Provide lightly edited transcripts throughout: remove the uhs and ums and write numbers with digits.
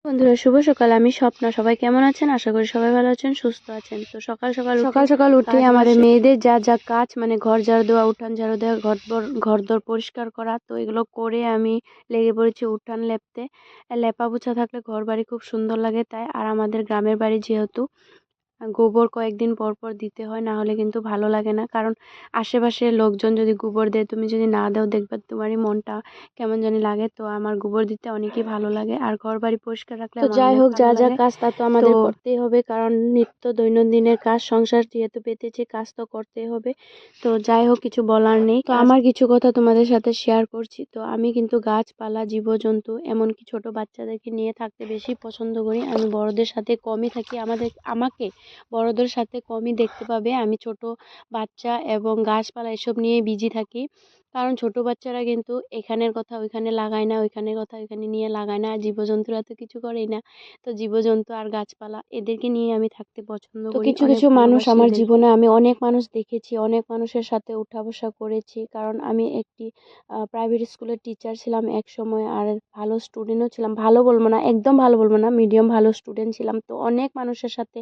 বন্ধুরা, শুভ সকাল। আমি স্বপ্না। সবাই কেমন আছেন? আশা করি সবাই ভালো আছেন, সুস্থ আছেন। তো সকাল সকাল উঠে আমাদের মেয়েদের যা যা কাজ, মানে ঘর ঝাড়ু দেওয়া, উঠান ঝাড়ু দেওয়া, ঘর দর পরিষ্কার করা, তো এগুলো করে আমি লেগে পড়েছি উঠান লেপতে। লেপা পোছা থাকলে ঘর বাড়ি খুব সুন্দর লাগে তাই। আর আমাদের গ্রামের বাড়ি যেহেতু, গোবর কয়েকদিন পর পর দিতে হয়, না হলে কিন্তু ভালো লাগে না। কারণ আশেপাশের লোকজন যদি গোবর দেয়, তুমি যদি না দাও, দেখবে তোমারই মনটা কেমন জানি লাগে। তো আমার গোবর দিতে অনেকই ভালো লাগে, আর ঘর বাড়ি পরিষ্কার রাখলে তো আমার যাই অনেক হোক, ভালো যা যা লাগে। কাজ তা তো তো আমাদের করতেই হবে, কারণ নিত্য দৈনন্দিনের কাজ, সংসার যেহেতু পেতেছি, কাজ তো করতেই হবে। তো যাই হোক, কিছু বলার নেই। তো আমার কিছু কথা তোমাদের সাথে শেয়ার করছি। তো আমি কিন্তু গাছপালা, জীবজন্তু, এমনকি ছোট বাচ্চাদেরকে নিয়ে থাকতে বেশি পছন্দ করি। আমি বড়দের সাথে কমই থাকি। আমাকে বড়দের সাথে কমই দেখতে পাবে। আমি ছোট বাচ্চা এবং গাছপালা এসব নিয়ে বিজি থাকি। কারণ ছোট বাচ্চারা কিন্তু এখানের কথা ওইখানে লাগায় না, ওইখানের কথা ওইখানে নিয়ে লাগায় না। আর জীবজন্তুরা তো কিছু করেই না। তো জীবজন্তু আর গাছপালা এদেরকে নিয়ে আমি থাকতে পছন্দ তো করি, কিছু অনেক কিছু মানুষ ভালোবাসি আমার এদেরকে। জীবনে, আমি অনেক মানুষ দেখেছি, অনেক মানুষের সাথে উঠা বসা করেছি, কারণ আমি একটি প্রাইভেট স্কুলের টিচার ছিলাম এক সময়, আর ভালো স্টুডেন্টও ছিলাম। ভালো বলবো না, একদম ভালো বলবো না, মিডিয়াম ভালো স্টুডেন্ট ছিলাম। তো অনেক মানুষের সাথে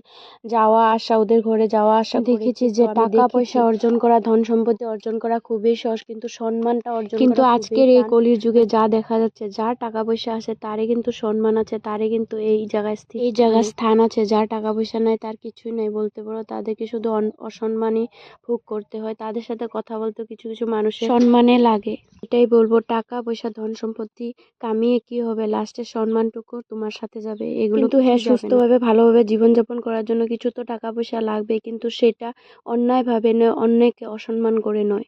যাওয়া আসা, ওদের ঘরে যাওয়া আসা দেখেছি যে টাকা পয়সা অর্জন করা, ধন সম্পত্তি অর্জন করা খুবই সহজ, কিন্তু সম্মানটা অর্জন কিন্তু করা খুবই আজকের এই টান। কলির যুগে যা দেখা যাচ্ছে, যার টাকা পয়সা আছে তারই কিন্তু সম্মান আছে, তারই কিন্তু এই জায়গায় স্থান আছে। যার টাকা পয়সা নাই তার কিছুই নাই বলতে পারো। তাদেরকে শুধু অসম্মানই ভোগ করতে হয়। তাদের সাথে কথা বলতে কিছু কিছু মানুষের সম্মানে লাগে। এটাই বলবো, টাকা পয়সা ধন সম্পত্তি কামিয়ে কি হবে, লাস্টের সম্মানটুকু তোমার সাথে যাবে, এগুলো কিন্তু হ্যাঁ, কিছুই যাবে না। সুস্থভাবে ভালোভাবে জীবনযাপন করার জন্য কিছু তো টাকা পয়সা লাগবে, কিন্তু সেটা অন্যায়ভাবে নয়, অন্যকে অসম্মান করে নয়।